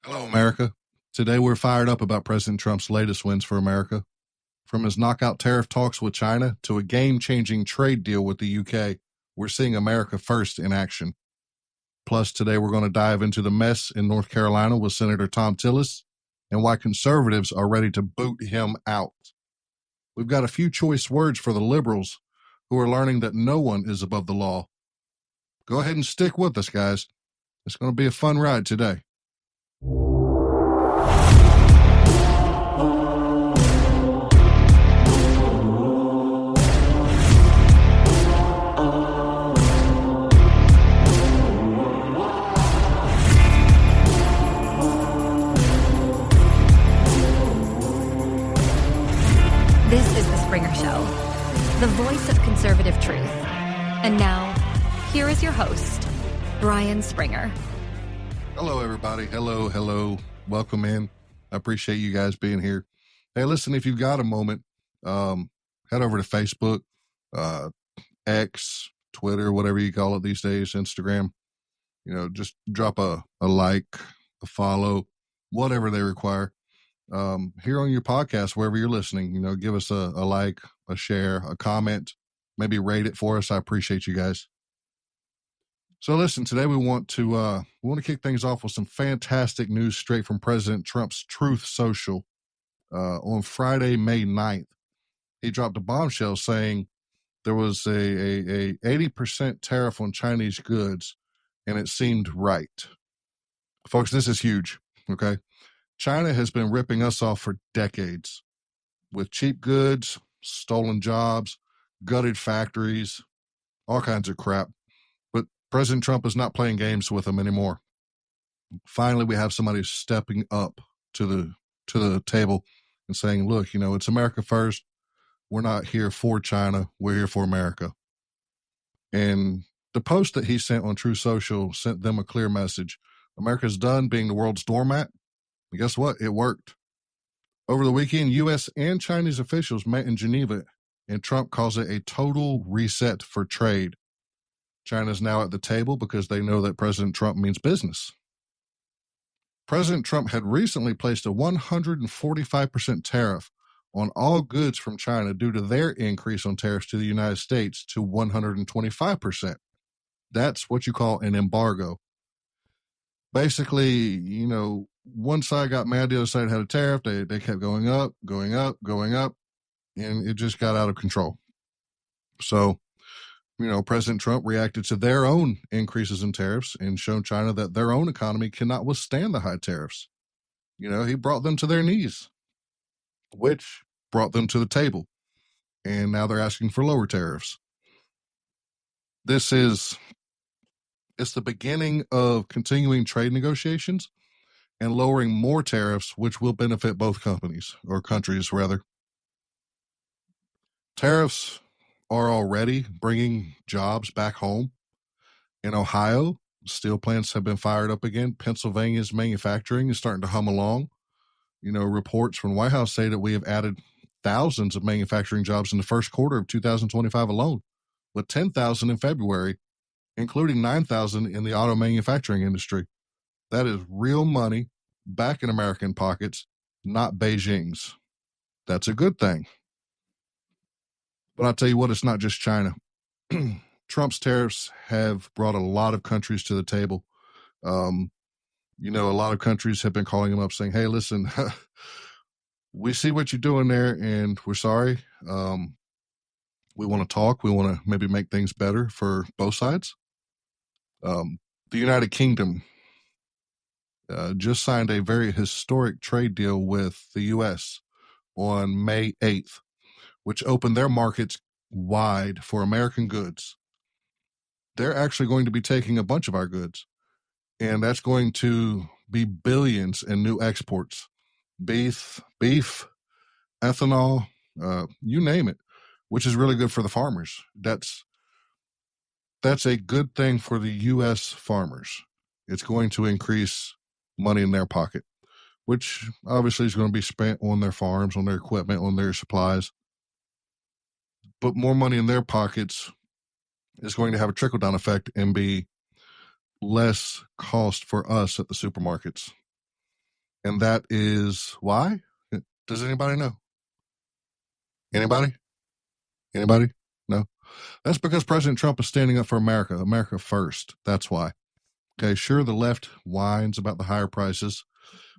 Hello, America. Today we're fired up about President Trump's latest wins for America. From his knockout tariff talks with China to a game-changing trade deal with the UK, we're seeing America first in action. Plus, today we're going to dive into the mess in North Carolina with Senator Thom Tillis and why conservatives are ready to boot him out. We've got a few choice words for the liberals who are learning that no one is above the law. Go ahead and stick with us, guys. It's going to be a fun ride today. This is The Springer Show, the voice of conservative truth. And now, here is your host, Brian Springer. Hello, everybody. Hello. Welcome in. I appreciate you guys being here. Hey, listen, if you've got a moment, head over to Facebook, X, Twitter, whatever you call it these days, Instagram. Just drop a like, a follow, whatever they require. Here on your podcast, wherever you're listening, give us a like, a share, a comment, maybe rate it for us. I appreciate you guys. So listen, today we want to kick things off with some fantastic news straight from President Trump's Truth Social. On Friday, May 9th, he dropped a bombshell saying there was a 80% tariff on Chinese goods, and it seemed right. Folks, this is huge, okay? China has been ripping us off for decades with cheap goods, stolen jobs, gutted factories, all kinds of crap. But President Trump is not playing games with them anymore. Finally, we have somebody stepping up to the table and saying, look, it's America first. We're not here for China. We're here for America. And the post that he sent on True Social sent them a clear message. America's done being the world's doormat. And guess what? It worked. Over the weekend, U.S. and Chinese officials met in Geneva, and Trump calls it a total reset for trade. China's now at the table because they know that President Trump means business. President Trump had recently placed a 145% tariff on all goods from China due to their increase on tariffs to the United States to 125%. That's what you call an embargo. Basically, one side got mad, the other side had a tariff. They kept going up, and it just got out of control. So, President Trump reacted to their own increases in tariffs and shown China that their own economy cannot withstand the high tariffs. He brought them to their knees, which brought them to the table. And now they're asking for lower tariffs. It's the beginning of continuing trade negotiations and lowering more tariffs, which will benefit both countries. Tariffs are already bringing jobs back home. In Ohio, steel plants have been fired up again. Pennsylvania's manufacturing is starting to hum along. Reports from the White House say that we have added thousands of manufacturing jobs in the first quarter of 2025 alone, with 10,000 in February, including 9,000 in the auto manufacturing industry. That is real money back in American pockets, not Beijing's. That's a good thing. But I'll tell you what, it's not just China. Trump's tariffs have brought a lot of countries to the table. A lot of countries have been calling him up saying, hey, listen, we see what you're doing there and we're sorry. We want to talk. We want to maybe make things better for both sides. The United Kingdom just signed a very historic trade deal with the U.S. on May 8th, which opened their markets wide for American goods. They're actually going to be taking a bunch of our goods, and that's going to be billions in new exports. Beef, ethanol, you name it, which is really good for the farmers. That's a good thing for the U.S. farmers. It's going to increase money in their pocket, which obviously is going to be spent on their farms, on their equipment, on their supplies. But more money in their pockets is going to have a trickle-down effect and be less cost for us at the supermarkets. And that is why? Does anybody know? Anybody? Anybody? No? That's because President Trump is standing up for America, America first. That's why. Okay, sure, the left whines about the higher prices,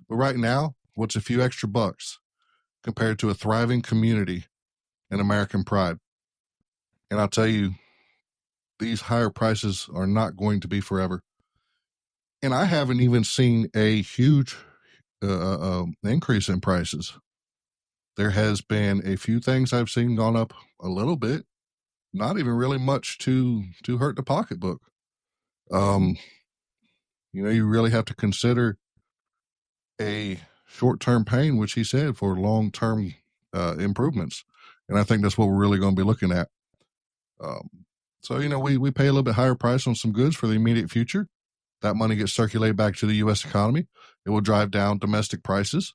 but right now, what's a few extra bucks compared to a thriving community and American pride? And I'll tell you, these higher prices are not going to be forever. And I haven't even seen a huge increase in prices. There has been a few things I've seen gone up a little bit, not even really much to hurt the pocketbook. You really have to consider a short-term pain, which he said, for long-term improvements. And I think that's what we're really going to be looking at. So, we pay a little bit higher price on some goods for the immediate future. That money gets circulated back to the U.S. economy. It will drive down domestic prices.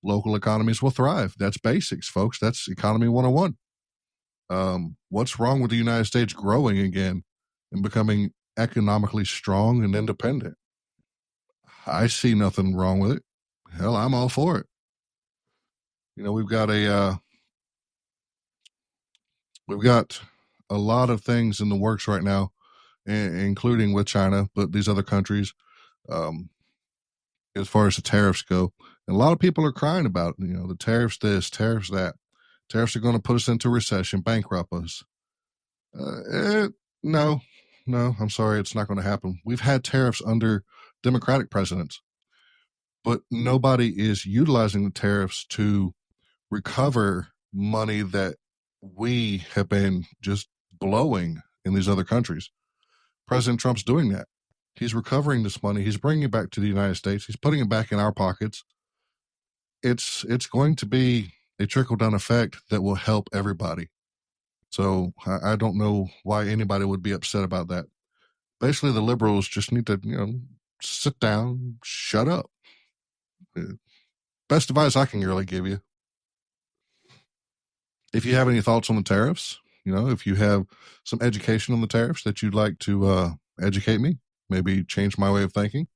Local economies will thrive. That's basics, folks. That's economy 101. What's wrong with the United States growing again and becoming economically strong and independent? I see nothing wrong with it. Hell, I'm all for it. We've got a lot of things in the works right now, including with China, but these other countries, as far as the tariffs go. And a lot of people are crying about, the tariffs this, tariffs that. Tariffs are going to put us into recession, bankrupt us. No, I'm sorry, it's not going to happen. We've had tariffs under Democratic presidents, but nobody is utilizing the tariffs to recover money that we have been just blowing in these other countries. President Trump's doing that. He's recovering this money. He's bringing it back to the United States. He's putting it back in our pockets. It's going to be a trickle-down effect that will help everybody. So I don't know why anybody would be upset about that. Basically, the liberals just need to, sit down, shut up. Best advice I can really give you. If you have any thoughts on the tariffs, if you have some education on the tariffs that you'd like to educate me, maybe change my way of thinking,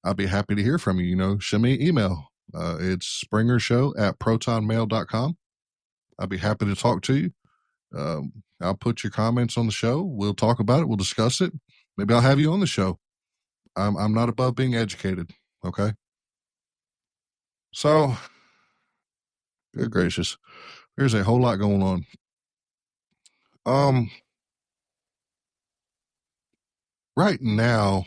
I'd be happy to hear from you. Send me an email. It's springershow@protonmail.com. I'd be happy to talk to you. I'll put your comments on the show. We'll talk about it. We'll discuss it. Maybe I'll have you on the show. I'm not above being educated. Okay. So, good gracious, there's a whole lot going on. Right now,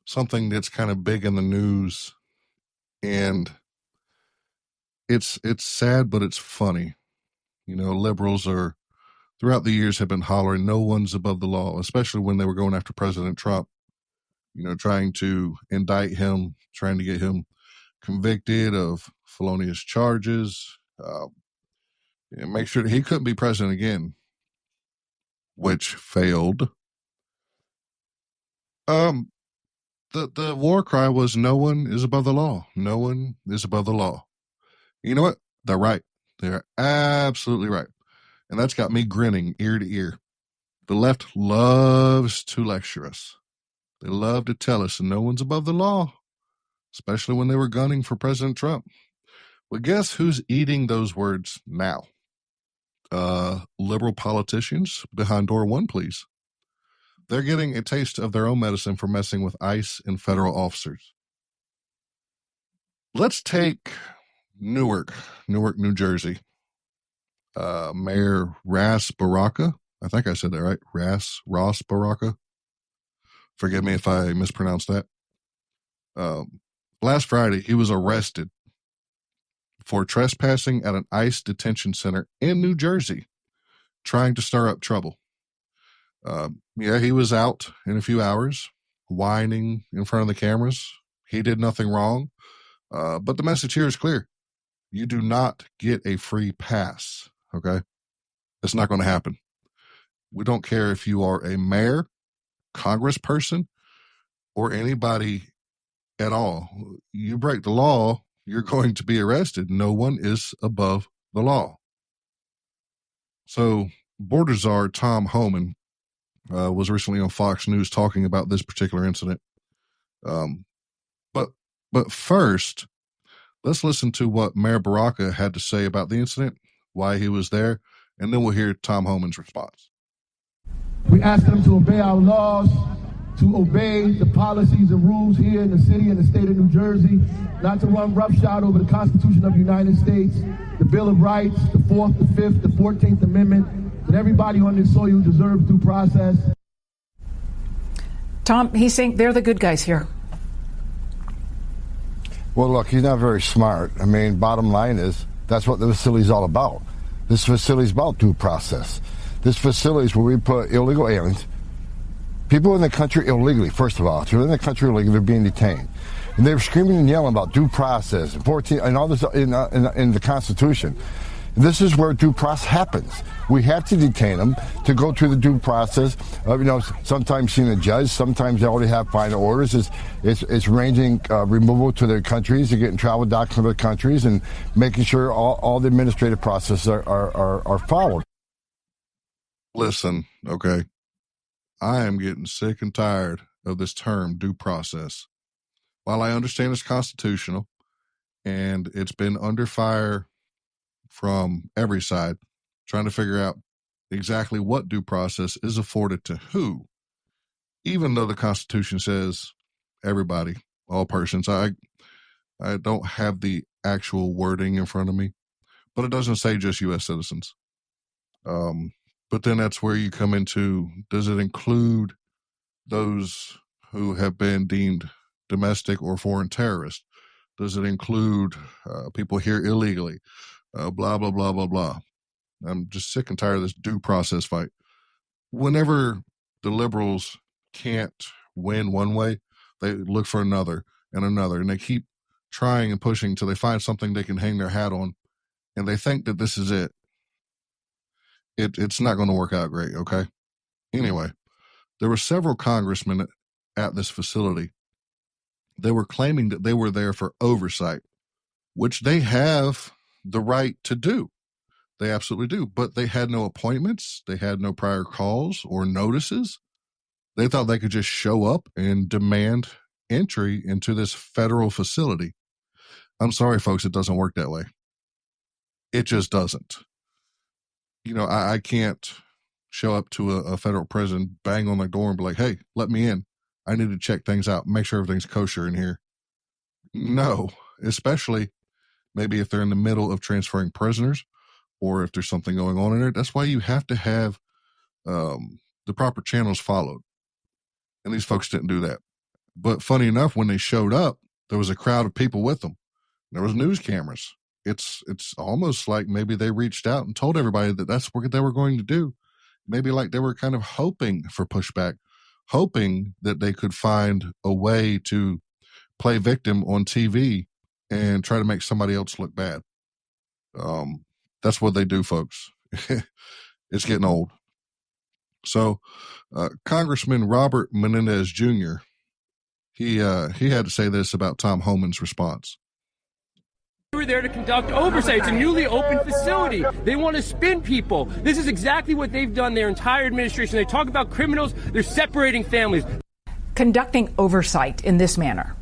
something that's kind of big in the news, and it's sad, but it's funny. Liberals are throughout the years have been hollering, no one's above the law, especially when they were going after President Trump, trying to indict him, trying to get him convicted of felonious charges, and make sure that he couldn't be president again, which failed. The war cry was, no one is above the law. No one is above the law. You know what? They're right. They're absolutely right. And that's got me grinning ear to ear. The left loves to lecture us. They love to tell us no one's above the law, especially when they were gunning for President Trump. Well, guess who's eating those words now? Liberal politicians behind door one, please. They're getting a taste of their own medicine for messing with ICE and federal officers. Let's take Newark, New Jersey. Mayor Ras Baraka. I think I said that right. Ross Baraka. Forgive me if I mispronounced that. Last Friday, he was arrested for trespassing at an ICE detention center in New Jersey, trying to stir up trouble. He was out in a few hours, whining in front of the cameras. He did nothing wrong. But the message here is clear. You do not get a free pass, okay? It's not going to happen. We don't care if you are a mayor, congressperson, or anybody at all. You break the law, you're going to be arrested. No one is above the law. So, Border Czar Tom Homan was recently on Fox News talking about this particular incident. But first, Let's listen to what Mayor Baraka had to say about the incident, why he was there, and then we'll hear Tom Homan's response. We ask them to obey our laws, to obey the policies and rules here in the city and the state of New Jersey, not to run roughshod over the Constitution of the United States, the Bill of Rights, the 4th, the 5th, the 14th Amendment, that everybody on this soil deserves due process. Tom, he's saying they're the good guys here. Well, look, he's not very smart. I mean, bottom line is that's what the facility's all about. This facility's about due process. This facility is where we put illegal aliens, people in the country illegally, first of all. If you're in the country illegally, they're being detained. And they were screaming and yelling about due process and 14 and all this in the Constitution. This is where due process happens. We have to detain them to go through the due process of, sometimes seeing a judge, sometimes they already have final orders. It's ranging removal to their countries, they're getting travel documents to their countries, and making sure all the administrative processes are followed. Listen, okay, I am getting sick and tired of this term due process. While I understand it's constitutional and it's been under fire from every side, trying to figure out exactly what due process is afforded to who, even though the Constitution says everybody, all persons. I don't have the actual wording in front of me, but it doesn't say just U.S. citizens. But then that's where you come into, does it include those who have been deemed domestic or foreign terrorists? Does it include people here illegally? Blah, blah, blah, blah, blah. I'm just sick and tired of this due process fight. Whenever the liberals can't win one way, they look for another, and they keep trying and pushing until they find something they can hang their hat on, and they think that this is it. It's not going to work out great, okay? Anyway, there were several congressmen at this facility. They were claiming that they were there for oversight, which they have the right to do. They absolutely do. But they had no appointments. They had no prior calls or notices. They thought they could just show up and demand entry into this federal facility. I'm sorry, folks, it doesn't work that way. It just doesn't. I can't show up to a federal prison, bang on their door and be like, hey, let me in. I need to check things out, make sure everything's kosher in here. No, especially maybe if they're in the middle of transferring prisoners or if there's something going on in there. That's why you have to have the proper channels followed. And these folks didn't do that. But funny enough, when they showed up, there was a crowd of people with them. There was news cameras. It's almost like maybe they reached out and told everybody that that's what they were going to do. Maybe like they were kind of hoping for pushback, hoping that they could find a way to play victim on TV and try to make somebody else look bad. That's what they do, folks. It's getting old. So Congressman Robert Menendez Jr., he had to say this about Tom Homan's response. We were there to conduct oversight. It's a newly opened facility. They want to spin people. This is exactly what they've done their entire administration. They talk about criminals. They're separating families. Conducting oversight in this manner.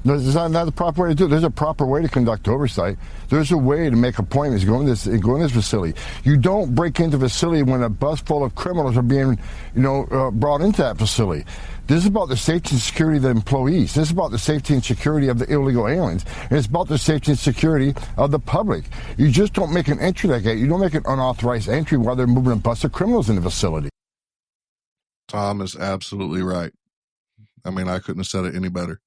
No, there's not the proper way to do it. There's a proper way to conduct oversight. There's a way to make appointments, go in this facility. You don't break into the facility when a bus full of criminals are being, brought into that facility. This is about the safety and security of the employees. This is about the safety and security of the illegal aliens. And it's about the safety and security of the public. You just don't make an entry like that. You don't make an unauthorized entry while they're moving a bus of criminals in the facility. Tom is absolutely right. I mean, I couldn't have said it any better.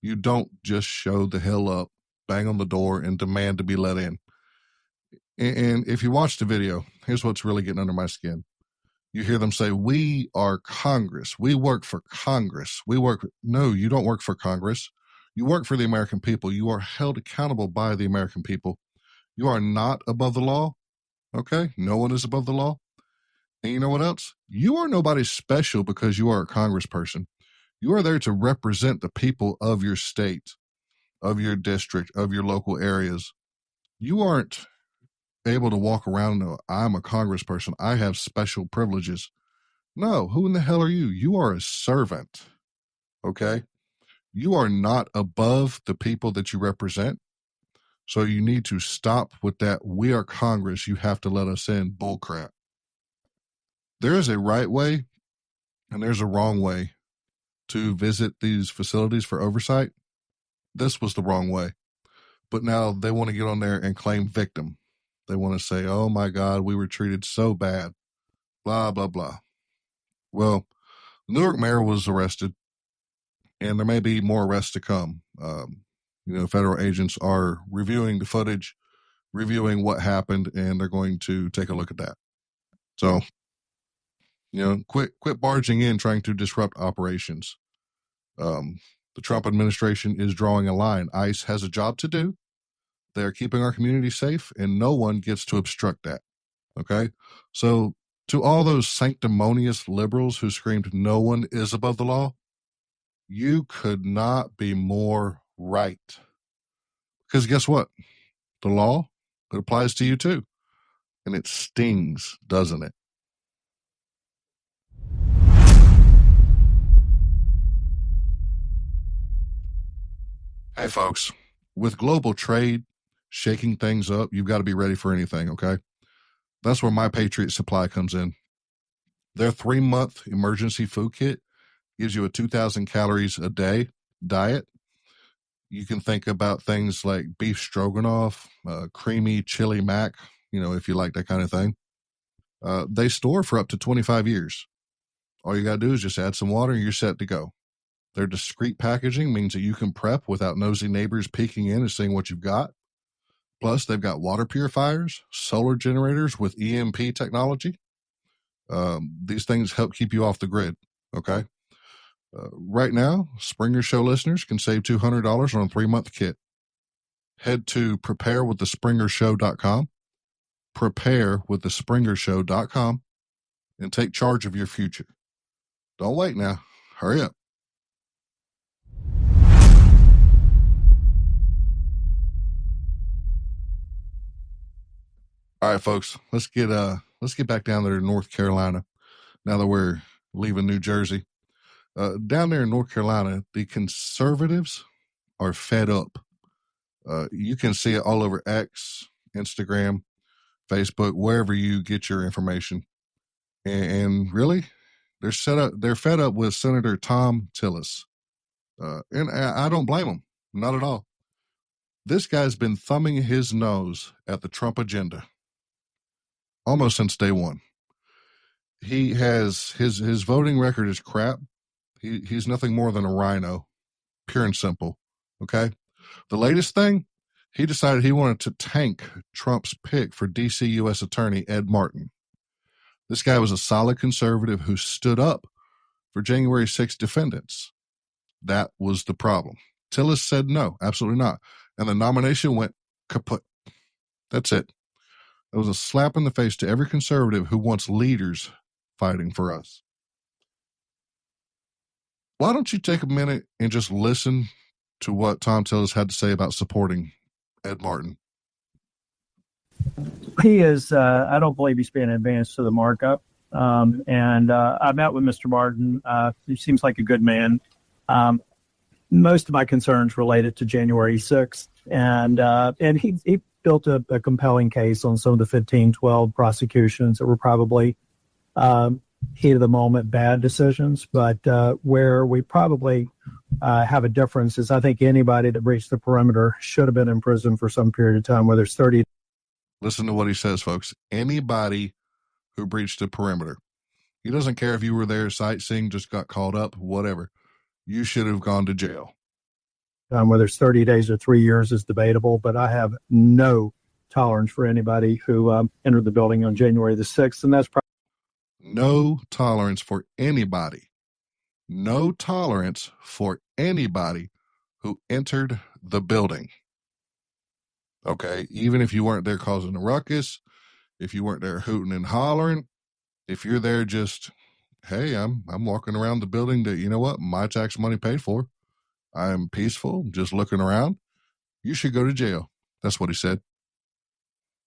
You don't just show the hell up, bang on the door, and demand to be let in. And if you watch the video, here's what's really getting under my skin. You hear them say, we are Congress. We work for Congress. No, you don't work for Congress. You work for the American people. You are held accountable by the American people. You are not above the law. Okay? No one is above the law. And you know what else? You are nobody special because you are a congressperson. You are there to represent the people of your state, of your district, of your local areas. You aren't able to walk around and know, I'm a congressperson. I have special privileges. No, who in the hell are you? You are a servant, okay? You are not above the people that you represent. So you need to stop with that, we are Congress, you have to let us in bullcrap. There is a right way and there's a wrong way to visit these facilities for oversight. This was the wrong way. But now they want to get on there and claim victim. They want to say, oh my God, we were treated so bad, blah, blah, blah. Well, the Newark mayor was arrested, and there may be more arrests to come. Federal agents are reviewing the footage, reviewing what happened, and they're going to take a look at that. So, quit barging in, trying to disrupt operations. The Trump administration is drawing a line. ICE has a job to do. They're keeping our community safe, and no one gets to obstruct that. Okay? So, to all those sanctimonious liberals who screamed, no one is above the law, you could not be more right. Because guess what? The law, it applies to you too. And it stings, doesn't it? Hey, folks, with global trade shaking things up, you've got to be ready for anything, okay? That's where My Patriot Supply comes in. Their 3-month emergency food kit gives you a 2,000 calories a day diet. You can think about things like beef stroganoff, creamy chili mac, if you like that kind of thing. They store for up to 25 years. All you got to do is just add some water and you're set to go. Their discreet packaging means that you can prep without nosy neighbors peeking in and seeing what you've got. Plus, they've got water purifiers, solar generators with EMP technology. These things help keep you off the grid, okay? Right now, Springer Show listeners can save $200 on a 3-month kit. Head to preparewiththespringershow.com, preparewiththespringershow.com, and take charge of your future. Don't wait now. Hurry up. All right, folks, let's get back down there to North Carolina now that we're leaving New Jersey. Down there in North Carolina, the conservatives are fed up. You can see it all over X, Instagram, Facebook, wherever you get your information. And really, they're fed up with Senator Thom Tillis. And I don't blame them, not at all. This guy's been thumbing his nose at the Trump agenda almost since day one. He has his voting record is crap. He's nothing more than a rhino, pure and simple. Okay. The latest thing, he decided he wanted to tank Trump's pick for D.C. U.S. Attorney Ed Martin. This guy was a solid conservative who stood up for January 6th defendants. That was the problem. Tillis said no, absolutely not. And the nomination went kaput. That's it. It was a slap in the face to every conservative who wants leaders fighting for us. Why don't you take a minute and just listen to what Thom Tillis had to say about supporting Ed Martin? He is, I don't believe he's being advanced to the markup. And I met with Mr. Martin. He seems like a good man. Most of my concerns related to January 6th. And he built a compelling case on some of the 1512 prosecutions that were probably heat of the moment bad decisions. But where we probably have a difference is I think anybody that breached the perimeter should have been in prison for some period of time, whether it's 30. Listen to what he says, folks. Anybody who breached the perimeter. He doesn't care if you were there sightseeing, just got called up, whatever. You should have gone to jail. Whether it's 30 days or 3 years is debatable, but I have no tolerance for anybody who entered the building on January the 6th, and that's no tolerance for anybody. No tolerance for anybody who entered the building. Okay, even if you weren't there causing a ruckus, if you weren't there hooting and hollering, if you're there just, hey, I'm walking around the building that, you know what, my tax money paid for. I'm peaceful, just looking around. You should go to jail. That's what he said.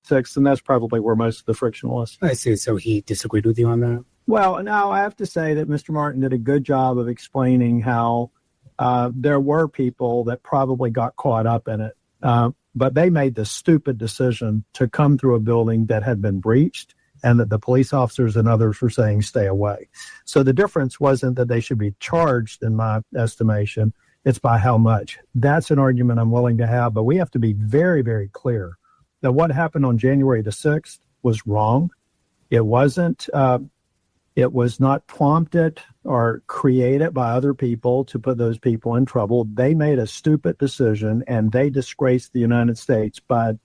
6th, and that's probably where most of the friction was. I see. So he disagreed with you on that? Well, no, I have to say that Mr. Martin did a good job of explaining how there were people that probably got caught up in it. but they made the stupid decision to come through a building that had been breached and that the police officers and others were saying stay away. So the difference wasn't that they should be charged, in my estimation. It's by how much. That's an argument I'm willing to have, but we have to be very, very clear that what happened on January the 6th was wrong. It wasn't, it was not prompted or created by other people to put those people in trouble. They made a stupid decision and they disgraced the United States by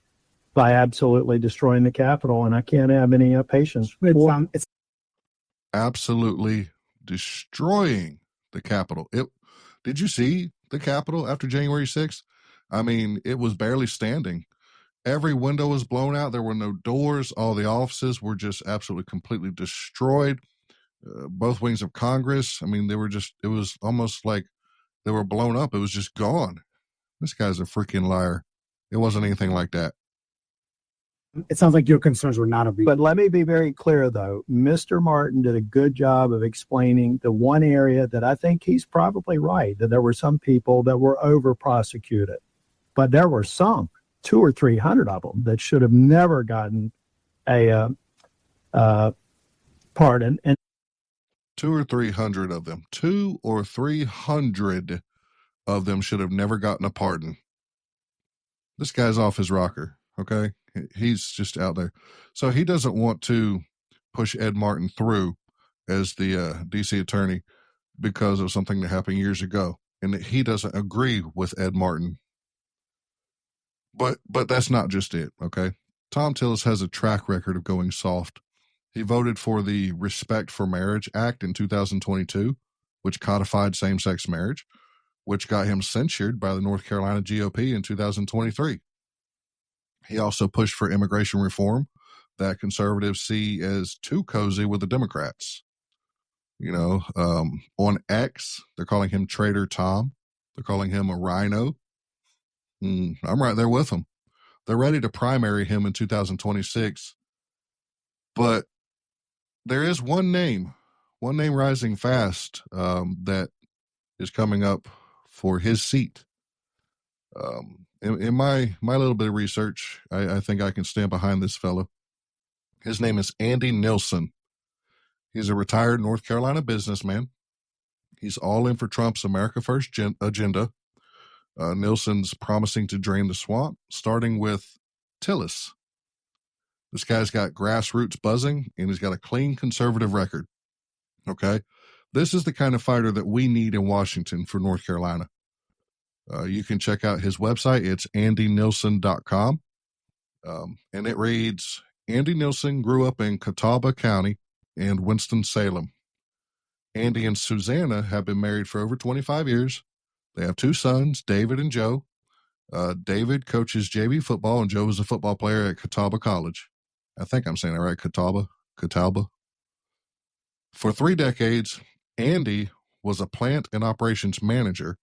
absolutely destroying the Capitol. And I can't have any patience. It's absolutely destroying the Capitol. Did you see the Capitol after January 6th? I mean, it was barely standing. Every window was blown out. There were no doors. All the offices were just absolutely completely destroyed. Both wings of Congress, I mean, it was almost like they were blown up. It was just gone. This guy's a freaking liar. It wasn't anything like that. It sounds like your concerns were not a But let me be very clear, though. Mr. Martin did a good job of explaining the one area that I think he's probably right, that there were some people that were over-prosecuted. But there were some, 200 or 300 of them, that should have never gotten a pardon. And 200 or 300 of them. 200 or 300 of them should have never gotten a pardon. This guy's off his rocker, okay? He's just out there. So he doesn't want to push Ed Martin through as the D.C. attorney because of something that happened years ago, and that he doesn't agree with Ed Martin. But that's not just it, okay? Thom Tillis has a track record of going soft. He voted for the Respect for Marriage Act in 2022, which codified same-sex marriage, which got him censured by the North Carolina GOP in 2023. He also pushed for immigration reform that conservatives see as too cozy with the Democrats. You know, on X, they're calling him Traitor Tom. They're calling him a rhino. I'm right there with them. They're ready to primary him in 2026. But there is one name rising fast that is coming up for his seat. In my little bit of research, I think I can stand behind this fellow. His name is Andy Nilsen. He's a retired North Carolina businessman. He's all in for Trump's America First agenda. Nilsen's promising to drain the swamp, starting with Tillis. This guy's got grassroots buzzing, and he's got a clean conservative record. Okay? This is the kind of fighter that we need in Washington for North Carolina. You can check out his website. It's andynilsen.com. And it reads, Andy Nilsen grew up in Catawba County and Winston-Salem. Andy and Susanna have been married for over 25 years. They have 2 sons, David and Joe. David coaches JV football, and Joe is a football player at Catawba College. I think I'm saying that right, Catawba. For 3 decades, Andy was a plant and operations manager,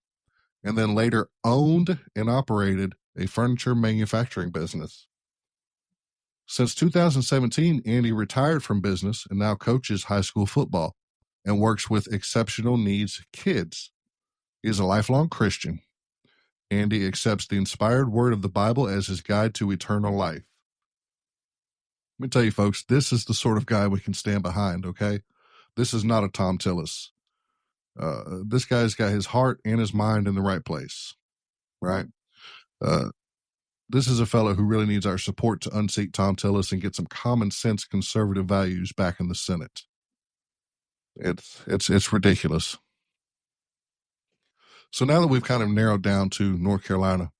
and then later owned and operated a furniture manufacturing business. Since 2017, Andy retired from business and now coaches high school football and works with exceptional needs kids. He is a lifelong Christian. Andy accepts the inspired word of the Bible as his guide to eternal life. Let me tell you, folks, this is the sort of guy we can stand behind, okay? This is not a Thom Tillis. This guy's got his heart and his mind in the right place, right? This is a fellow who really needs our support to unseat Thom Tillis and get some common sense conservative values back in the Senate. It's ridiculous. So now that we've kind of narrowed down to North Carolina,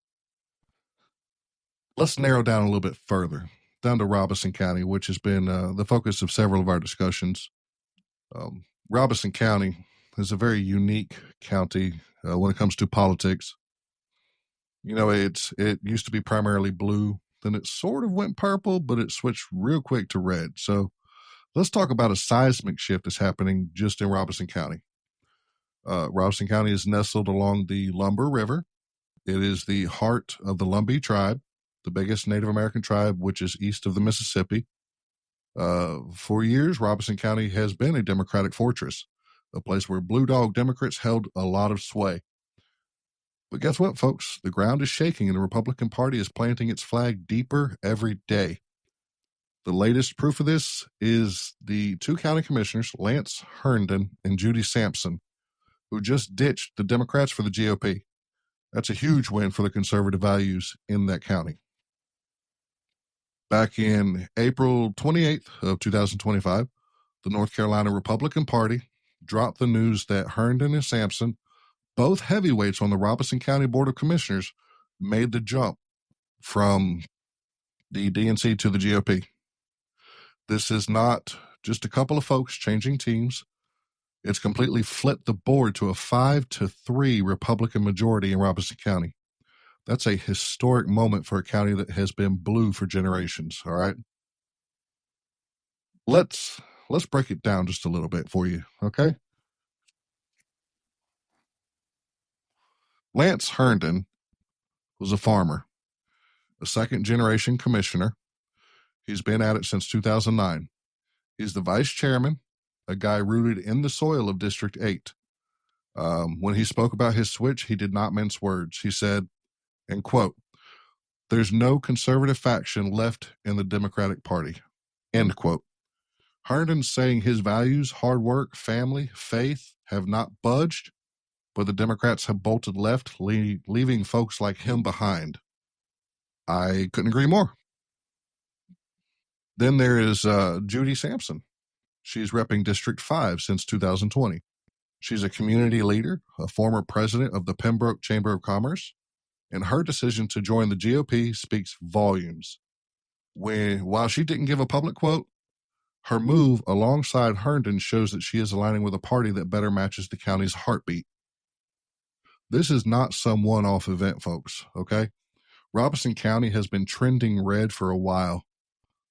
let's narrow down a little bit further, down to Robeson County, which has been the focus of several of our discussions. Robeson County is a very unique county when it comes to politics. You know, it used to be primarily blue, then it sort of went purple, but it switched real quick to red. So let's talk about a seismic shift that's happening just in Robeson County. Robeson County is nestled along the Lumber River. It is the heart of the Lumbee tribe, the biggest Native American tribe, which is east of the Mississippi. For years, Robeson County has been a Democratic fortress, a place where Blue Dog Democrats held a lot of sway. But guess what, folks? The ground is shaking and the Republican Party is planting its flag deeper every day. The latest proof of this is the 2 county commissioners, Lance Herndon and Judy Sampson, who just ditched the Democrats for the GOP. That's a huge win for the conservative values in that county. Back in April 28th of 2025, the North Carolina Republican Party dropped the news that Herndon and Sampson, both heavyweights on the Robeson County Board of Commissioners, made the jump from the DNC to the GOP. This is not just a couple of folks changing teams. It's completely flipped the board to a 5-3 Republican majority in Robeson County. That's a historic moment for a county that has been blue for generations, all right? Let's break it down just a little bit for you, okay? Lance Herndon was a farmer, a second-generation commissioner. He's been at it since 2009. He's the vice chairman, a guy rooted in the soil of District 8. When he spoke about his switch, he did not mince words. He said, and quote, "There's no conservative faction left in the Democratic Party," end quote. Herndon's saying his values, hard work, family, faith have not budged, but the Democrats have bolted left, leaving folks like him behind. I couldn't agree more. Then there is Judy Sampson. She's repping District 5 since 2020. She's a community leader, a former president of the Pembroke Chamber of Commerce, and her decision to join the GOP speaks volumes. While she didn't give a public quote, her move alongside Herndon shows that she is aligning with a party that better matches the county's heartbeat. This is not some one-off event, folks, okay? Robeson County has been trending red for a while.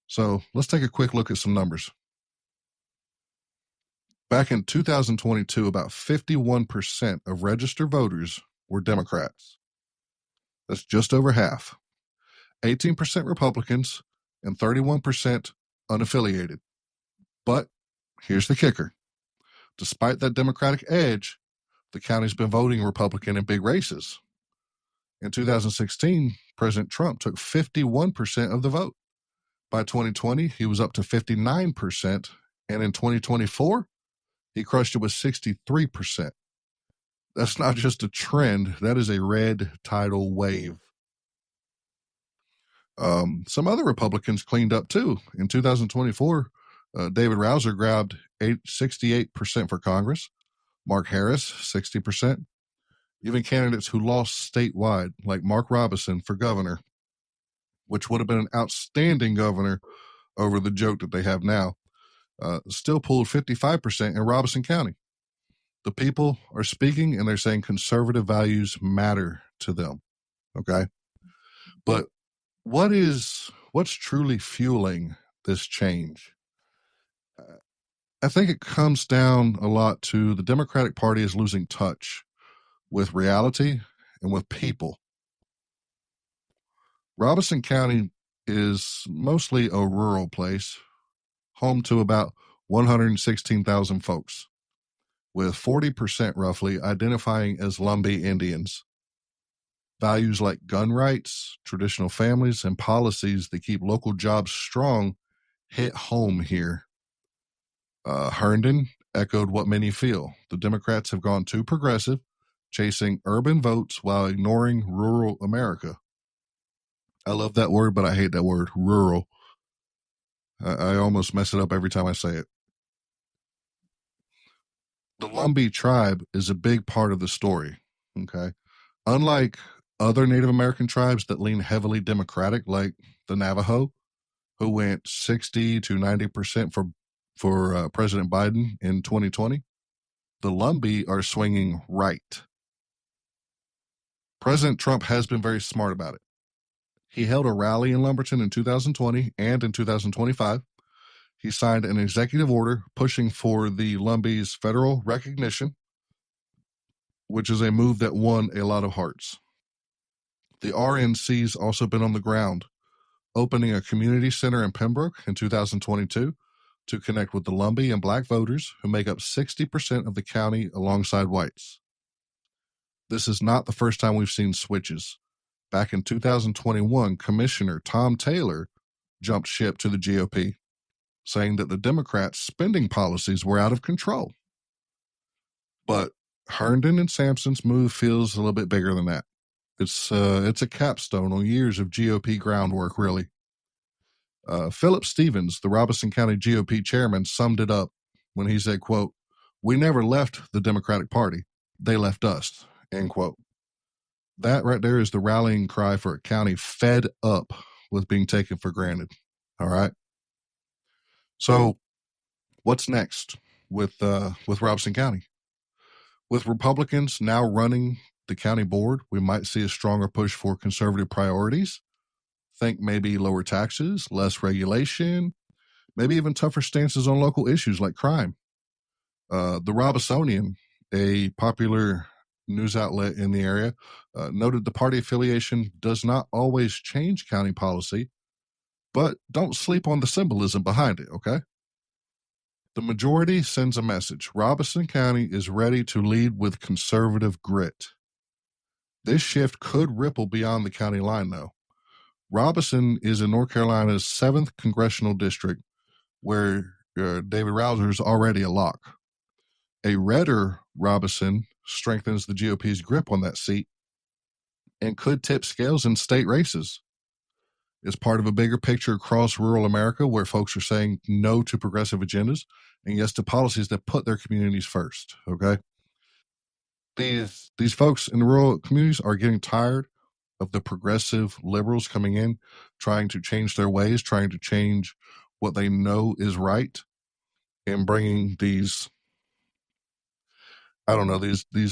So let's take a quick look at some numbers. Back in 2022, about 51% of registered voters were Democrats. That's just over half. 18% Republicans and 31% unaffiliated. But here's the kicker. Despite that Democratic edge, the county's been voting Republican in big races. In 2016, President Trump took 51% of the vote. By 2020, he was up to 59%, and in 2024, he crushed it with 63%. That's not just a trend, that is a red tidal wave. Some other Republicans cleaned up too. In 2024, David Rouser grabbed 68% for Congress, Mark Harris, 60%, even candidates who lost statewide, like Mark Robeson for governor, which would have been an outstanding governor over the joke that they have now, still pulled 55% in Robeson County. The people are speaking and they're saying conservative values matter to them, okay? But what's truly fueling this change? I think it comes down a lot to the Democratic Party is losing touch with reality and with people. Robeson County is mostly a rural place, home to about 116,000 folks, with 40% roughly identifying as Lumbee Indians. Values like gun rights, traditional families, and policies that keep local jobs strong hit home here. Herndon echoed what many feel. The Democrats have gone too progressive, chasing urban votes while ignoring rural America. I love that word, but I hate that word, rural. I almost mess it up every time I say it. The Lumbee tribe is a big part of the story, okay? Unlike other Native American tribes that lean heavily Democratic, like the Navajo, who went 60 to 90% for President Biden in 2020, the Lumbee are swinging right. President Trump has been very smart about it. He held a rally in Lumberton in 2020 and in 2025. He signed an executive order pushing for the Lumbee's federal recognition, which is a move that won a lot of hearts. The RNC's also been on the ground, opening a community center in Pembroke in 2022 to connect with the Lumbee and Black voters who make up 60% of the county alongside whites. This is not the first time we've seen switches. Back in 2021, Commissioner Thom Tillis jumped ship to the GOP, saying that the Democrats' spending policies were out of control. But Herndon and Sampson's move feels a little bit bigger than that. It's a capstone on years of GOP groundwork, really. Philip Stevens, the Robeson County GOP chairman, summed it up when he said, quote, "We never left the Democratic Party. They left us," end quote. That right there is the rallying cry for a county fed up with being taken for granted. All right. So what's next with Robeson County? With Republicans now running the county board, we might see a stronger push for conservative priorities. Think maybe lower taxes, less regulation, maybe even tougher stances on local issues like crime. The Robesonian, a popular news outlet in the area, noted the party affiliation does not always change county policy, but don't sleep on the symbolism behind it, okay? The majority sends a message. Robeson County is ready to lead with conservative grit. This shift could ripple beyond the county line, though. Robeson is in North Carolina's 7th congressional district, where David Rouser is already a lock. A redder Robeson strengthens the GOP's grip on that seat and could tip scales in state races. It's part of a bigger picture across rural America where folks are saying no to progressive agendas and yes to policies that put their communities first, okay? These folks in the rural communities are getting tired of the progressive liberals coming in, trying to change their ways, trying to change what they know is right, and bringing these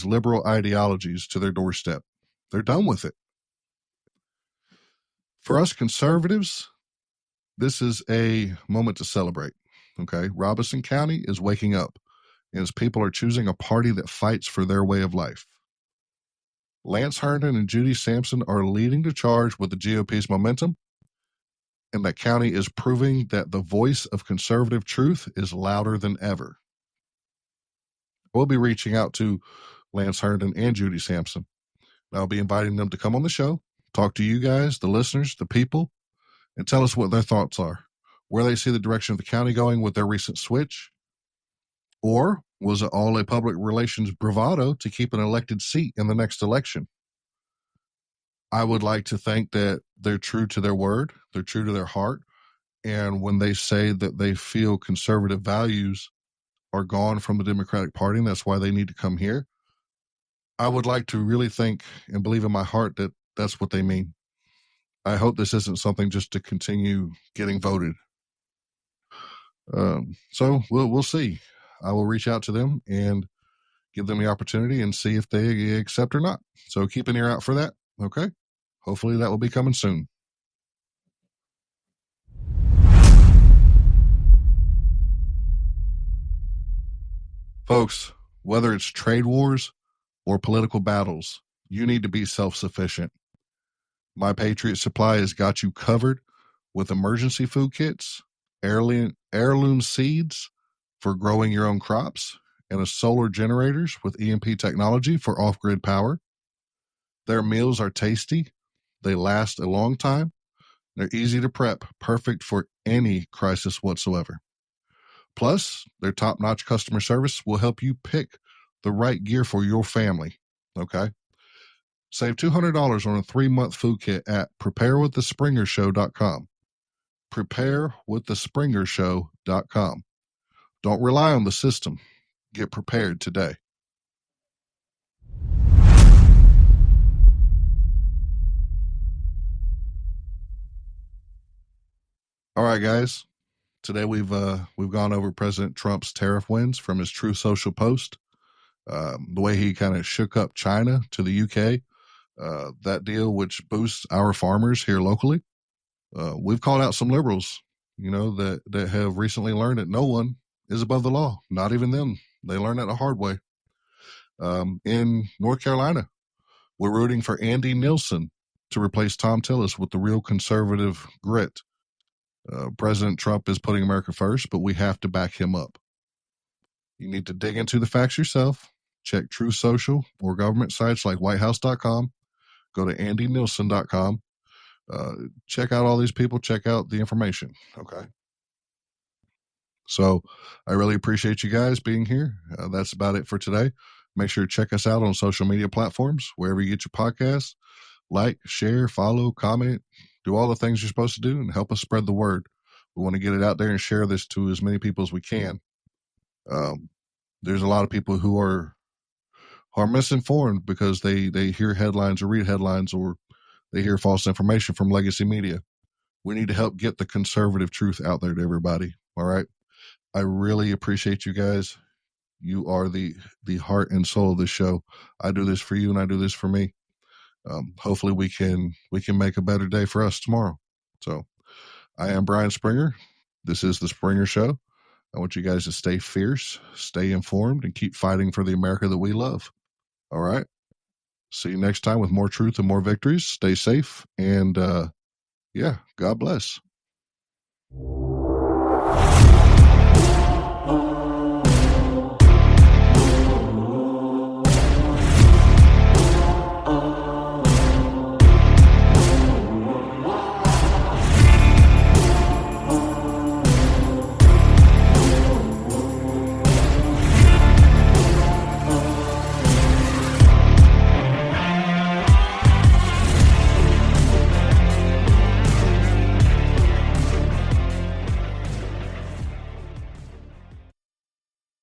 liberal ideologies to their doorstep. They're done with it. For us conservatives, this is a moment to celebrate, okay? Robeson County is waking up as people are choosing a party that fights for their way of life. Lance Herndon and Judy Sampson are leading the charge with the GOP's momentum, and that county is proving that the voice of conservative truth is louder than ever. We'll be reaching out to Lance Herndon and Judy Sampson. I'll be inviting them to come on the show, talk to you guys, the listeners, the people, and tell us what their thoughts are, where they see the direction of the county going with their recent switch, or was it all a public relations bravado to keep an elected seat in the next election? I would like to think that they're true to their word, they're true to their heart, and when they say that they feel conservative values are gone from the Democratic Party, and that's why they need to come here, I would like to really think and believe in my heart that that's what they mean. I hope this isn't something just to continue getting voted. So we'll see. I will reach out to them and give them the opportunity and see if they accept or not. So keep an ear out for that. Okay. Hopefully that will be coming soon. Folks, whether it's trade wars or political battles, you need to be self-sufficient. My Patriot Supply has got you covered with emergency food kits, heirloom seeds for growing your own crops, and a solar generators with EMP technology for off-grid power. Their meals are tasty. They last a long time. They're easy to prep, perfect for any crisis whatsoever. Plus, their top-notch customer service will help you pick the right gear for your family, okay? Save $200 on a 3-month food kit at preparewiththespringershow.com. Preparewiththespringershow.com. Don't rely on the system. Get prepared today. All right, guys. Today we've gone over President Trump's tariff wins from his Truth Social post. The way he kind of shook up China to the UK, that deal which boosts our farmers here locally. We've called out some liberals, that have recently learned that no one is above the law, not even them. They learned that the hard way. In North Carolina, we're rooting for Andy Nilsen to replace Thom Tillis with the real conservative grit. President Trump is putting America first, but we have to back him up. You need to dig into the facts yourself. check Truth Social or government sites like whitehouse.com. Go to andynilson.com. Check out all these people. Check out the information. Okay. So I really appreciate you guys being here. That's about it for today. Make sure to check us out on social media platforms, wherever you get your podcasts. Like, share, follow, comment, do all the things you're supposed to do and help us spread the word. We want to get it out there and share this to as many people as we can. There's a lot of people who are misinformed because they hear headlines or read headlines or they hear false information from legacy media. We need to help get the conservative truth out there to everybody. All right. I really appreciate you guys. You are the heart and soul of this show. I do this for you and I do this for me. Hopefully we can make a better day for us tomorrow. So I am Brian Springer. This is The Springer Show. I want you guys to stay fierce, stay informed, and keep fighting for the America that we love. All right. See you next time with more truth and more victories. Stay safe. And God bless.